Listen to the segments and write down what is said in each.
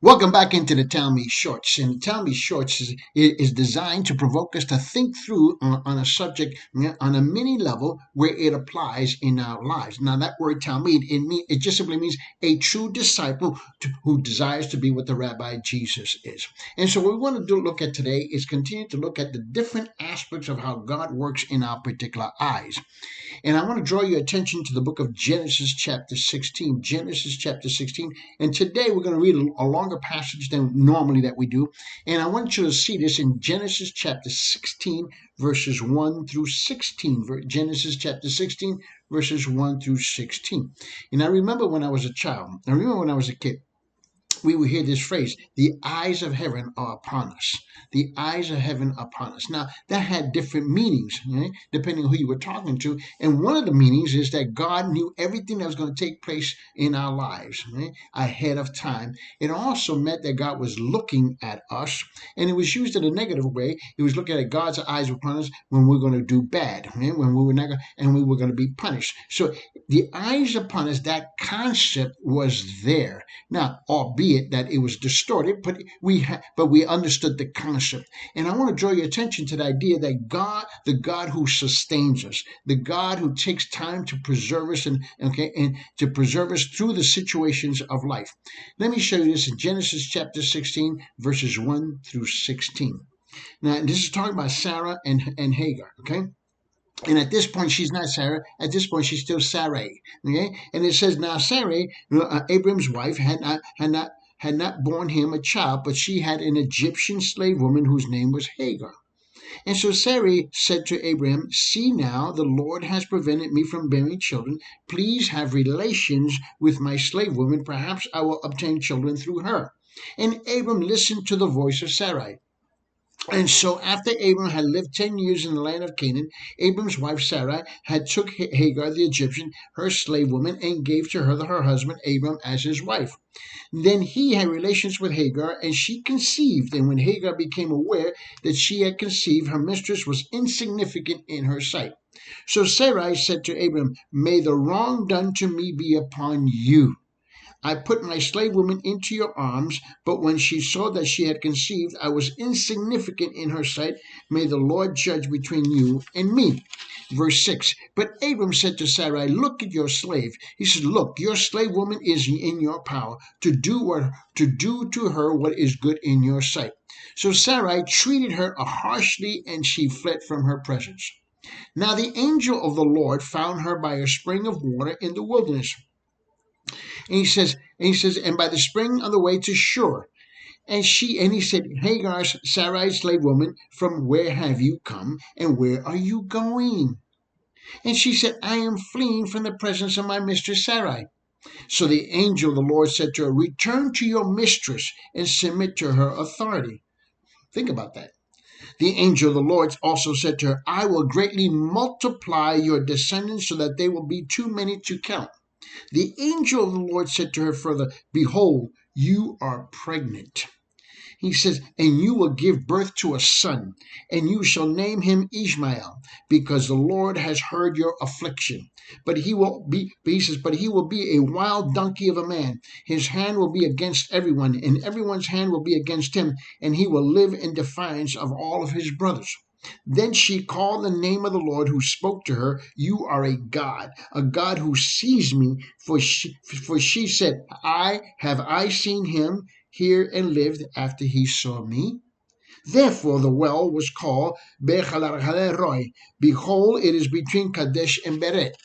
Welcome back into the Talmid Shorts. And the Talmid Shorts is designed to provoke us to think through on a subject on a mini level where it applies in our lives. Now, that word Talmid, it just simply means a true disciple who desires to be what the Rabbi Jesus is. And so what we want to look at today is continue to look at the different aspects of how God works in our particular eyes. And I want to draw your attention to the book of Genesis chapter 16. Genesis chapter 16. And today we're going to read a longer passage than normally that we do. And I want you to see this in Genesis chapter 16, verses 1 through 16. Genesis chapter 16, verses 1 through 16. And I remember when I was a child, I remember when I was a kid, we would hear this phrase, the eyes of heaven are upon us. The eyes of heaven are upon us. Now, that had different meanings, right, depending on who you were talking to. And one of the meanings is that God knew everything that was going to take place in our lives, right, ahead of time. It also meant that God was looking at us, and it was used in a negative way. He was looking at God's eyes upon us when we were going to do bad, right, when we were not, and we were going to be punished. So the eyes upon us, that concept was there. Now, albeit that it was distorted, but we understood the concept. And I want to draw your attention to the idea that God, the God who sustains us, the God who takes time to preserve us and to preserve us through the situations of life. Let me show you this in Genesis chapter 16, verses 1 through 16. Now, this is talking about Sarah and Hagar, okay? And at this point, she's not Sarah. At this point, she's still Sarai. Okay, and it says now Sarai, Abram's wife, had not borne him a child, but she had an Egyptian slave woman whose name was Hagar. And so Sarai said to Abraham, "See now, the Lord has prevented me from bearing children. Please have relations with my slave woman. Perhaps I will obtain children through her." And Abram listened to the voice of Sarai. And so after Abram had lived 10 years in the land of Canaan, Abram's wife Sarah had took Hagar the Egyptian, her slave woman, and gave to her husband Abram as his wife. Then he had relations with Hagar, and she conceived. And when Hagar became aware that she had conceived, her mistress was insignificant in her sight. So Sarai said to Abram, "May the wrong done to me be upon you. I put my slave woman into your arms, but when she saw that she had conceived, I was insignificant in her sight. May the Lord judge between you and me." Verse 6. But Abram said to Sarai, "Look at your slave." He said, "Look, your slave woman is in your power to do to her what is good in your sight." So Sarai treated her harshly, and she fled from her presence. Now the angel of the Lord found her by a spring of water in the wilderness. And he says, and by the spring on the way to Shur. And he said, "Hagar, Sarai's slave woman, from where have you come, and where are you going?" And she said, "I am fleeing from the presence of my mistress Sarai." So the angel of the Lord said to her, "Return to your mistress and submit to her authority." Think about that. The angel of the Lord also said to her, "I will greatly multiply your descendants so that they will be too many to count." The angel of the Lord said to her further, "Behold, you are pregnant." He says, "And you will give birth to a son, and you shall name him Ishmael, because the Lord has heard your affliction. But he will be a wild donkey of a man. His hand will be against everyone, and everyone's hand will be against him, and he will live in defiance of all of his brothers." Then she called the name of the Lord who spoke to her, "You are a God who sees me." For she said, I seen him here and lived after he saw me. Therefore the well was called Bechalaroi. Behold, it is between Kadesh and Beret.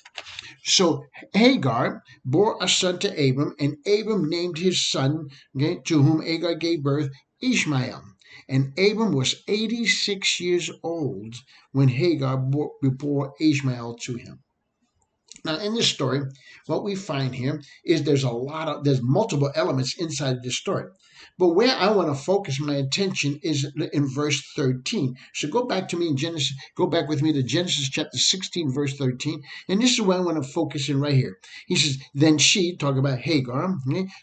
So Hagar bore a son to Abram, and Abram named his son, to whom Hagar gave birth, Ishmael. And Abram was 86 years old when Hagar bore Ishmael to him. Now, in this story, what we find here is there's multiple elements inside this story. But where I want to focus my attention is in verse 13. So go back with me to Genesis chapter 16, verse 13. And this is where I want to focus in right here. He says, "Then she," talk about Hagar,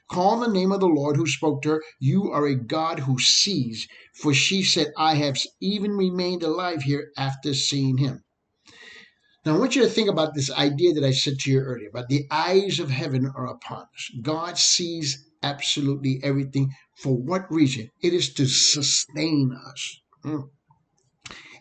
"called the name of the Lord who spoke to her, 'You are a God who sees.' For she said, I have even remained alive here after seeing him." Now, I want you to think about this idea that I said to you earlier about the eyes of heaven are upon us. God sees absolutely everything. For what reason? It is to sustain us.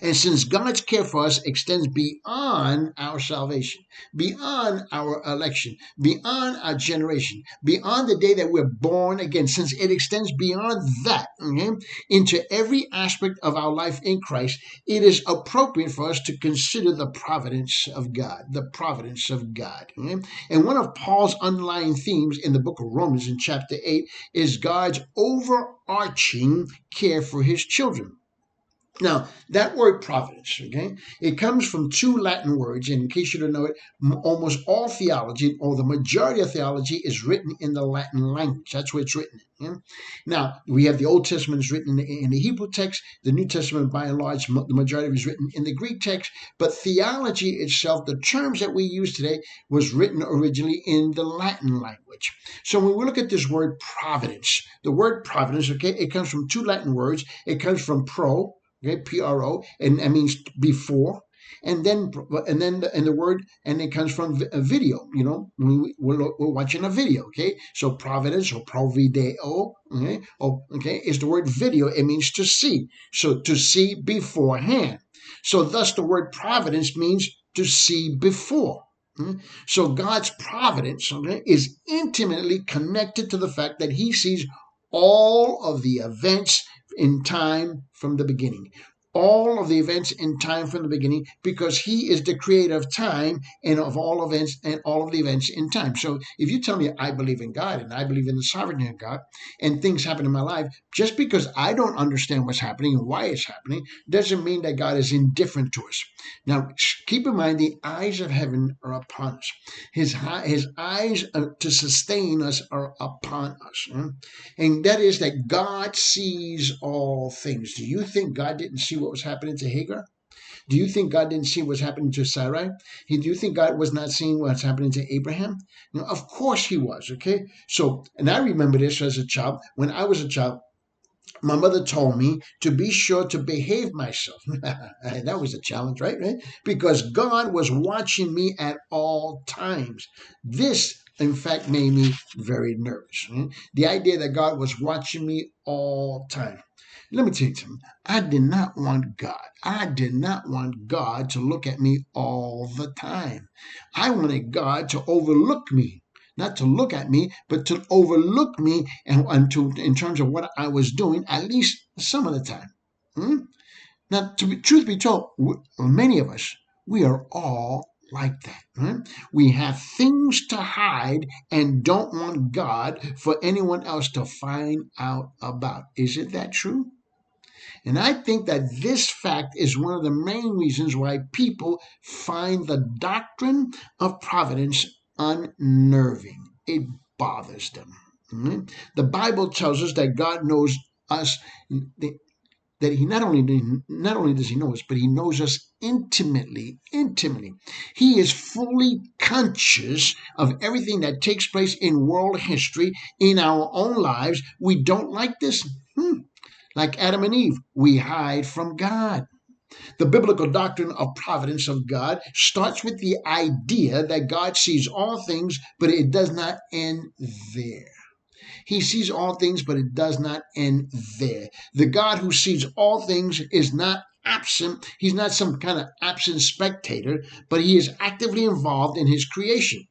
And since God's care for us extends beyond our salvation, beyond our election, beyond our generation, beyond the day that we're born again, since it extends beyond that, okay, into every aspect of our life in Christ, it is appropriate for us to consider the providence of God, the providence of God. Okay? And one of Paul's underlying themes in the book of Romans in chapter 8 is God's overarching care for his children. Now, that word providence, okay, it comes from two Latin words. And in case you don't know it, almost all theology, or the majority of theology, is written in the Latin language. That's where it's written. Okay? Now, we have the Old Testament is written in the Hebrew text. The New Testament, by and large, the majority of it is written in the Greek text. But theology itself, the terms that we use today, was written originally in the Latin language. So when we look at this word providence, the word providence, okay, it comes from two Latin words. It comes from pro, okay, pro, and that means before, and then the word, and it comes from a video. You know, we're watching a video, okay. So providence or provideo, okay, is the word video. It means to see. So to see beforehand. So thus the word providence means to see before. So God's providence, okay, is intimately connected to the fact that he sees all of the events in time from the beginning. All of the events in time from the beginning, because he is the creator of time and of all events and all of the events in time. So if you tell me I believe in God and I believe in the sovereignty of God and things happen in my life, just because I don't understand what's happening and why it's happening, doesn't mean that God is indifferent to us. Now, keep in mind, the eyes of heaven are upon us. His eyes to sustain us are upon us. And that is that God sees all things. Do you think God didn't see what was happening to Hagar? Do you think God didn't see what's happening to Sarai? Do you think God was not seeing what's happening to Abraham? No, of course he was, okay? So, and I remember this as a child. When I was a child, my mother told me to be sure to behave myself. That was a challenge, right? Because God was watching me at all times. This, in fact, made me very nervous. The idea that God was watching me all time. Let me tell you something. I did not want God. I did not want God to look at me all the time. I wanted God to overlook me. Not to look at me, but to overlook me and to, in terms of what I was doing, at least some of the time. Now, truth be told, many of us, we are all like that. We have things to hide and don't want God for anyone else to find out about. Is it that true? And I think that this fact is one of the main reasons why people find the doctrine of providence unnerving. It bothers them. The Bible tells us that God knows us, that he not only does he know us, but he knows us intimately. He is fully conscious of everything that takes place in world history, in our own lives. We don't like this. Like Adam and Eve, we hide from God. The biblical doctrine of providence of God starts with the idea that God sees all things, but it does not end there. He sees all things, but it does not end there. The God who sees all things is not absent. He's not some kind of absent spectator, but he is actively involved in his creation.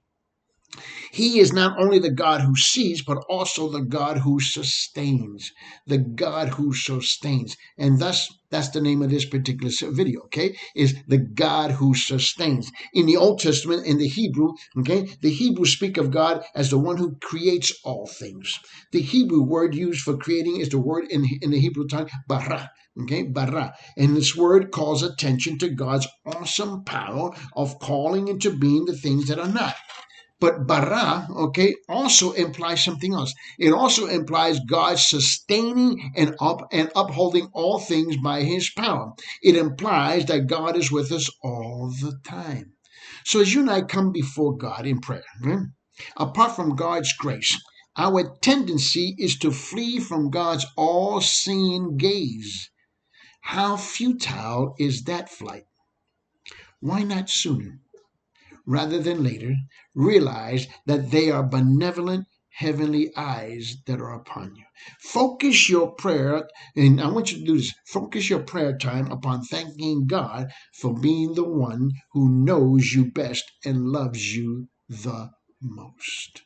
He is not only the God who sees, but also the God who sustains. The God who sustains. And thus, that's the name of this particular video, okay? Is the God who sustains. In the Old Testament, in the Hebrew, okay, the Hebrews speak of God as the one who creates all things. The Hebrew word used for creating is the word in the Hebrew tongue, bara. Okay, bara. And this word calls attention to God's awesome power of calling into being the things that are not. But bara, okay, also implies something else. It also implies God sustaining and upholding all things by his power. It implies that God is with us all the time. So as you and I come before God in prayer, apart from God's grace, our tendency is to flee from God's all-seeing gaze. How futile is that flight? Why not sooner, rather than later, realize that they are benevolent heavenly eyes that are upon you. Focus your prayer, and I want you to do this. Focus your prayer time upon thanking God for being the one who knows you best and loves you the most.